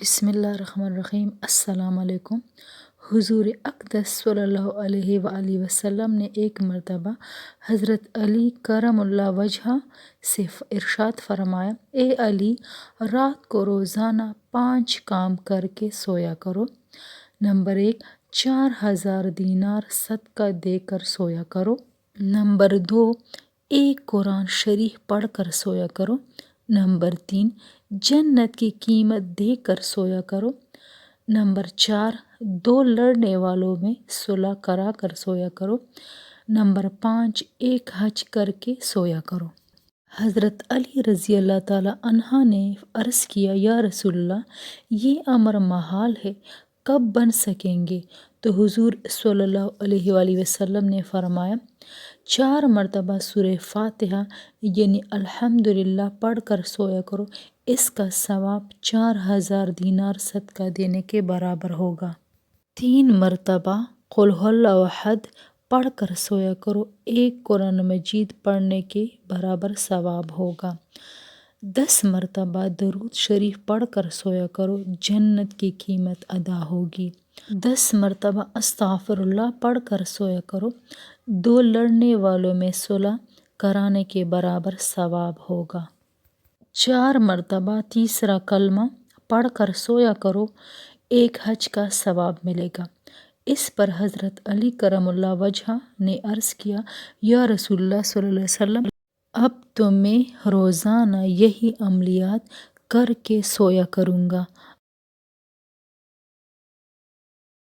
بسم اللہ الرحمن الرحیم۔ السلام علیکم۔ حضور اقدس صلی اللہ علیہ وآلہ وسلم نے ایک مرتبہ حضرت علی کرم اللہ وجہہ سے ارشاد فرمایا: اے علی، رات کو روزانہ 5 کام کر کے سویا کرو۔ نمبر 1، 4000 دینار صدقہ دے کر سویا کرو۔ نمبر 2، ایک قرآن شریف پڑھ کر سویا کرو۔ نمبر 3، جنت کی قیمت دے کر سویا کرو۔ نمبر 4، 2 لڑنے والوں میں صلح کرا کر سویا کرو۔ نمبر 5، ایک حج کر کے سویا کرو۔ حضرت علی رضی اللہ تعالیٰ عنہ نے عرض کیا: یا رسول اللہ، یہ امر محال ہے، کب بن سکیں گے؟ تو حضور صلی اللہ علیہ وآلہ وسلم نے فرمایا: 4 مرتبہ سورہ فاتحہ یعنی الحمدللہ پڑھ کر سویا کرو، اس کا ثواب 4000 دینار صدقہ دینے کے برابر ہوگا۔ 3 مرتبہ قل ھو اللہ احد پڑھ کر سویا کرو، ایک قرآن مجید پڑھنے کے برابر ثواب ہوگا۔ 10 مرتبہ درود شریف پڑھ کر سویا کرو، جنت کی قیمت ادا ہوگی۔ 10 مرتبہ استغفر اللہ پڑھ کر سویا کرو، 2 لڑنے والوں میں صلح کرانے کے برابر ثواب ہوگا۔ 4 مرتبہ تیسرا کلمہ پڑھ کر سویا کرو، ایک حج کا ثواب ملے گا۔ اس پر حضرت علی کرم اللہ وجہہ نے عرض کیا: یا رسول اللہ صلی اللہ علیہ وسلم، اب تو میں روزانہ یہی عملیات کر کے سویا کروں گا۔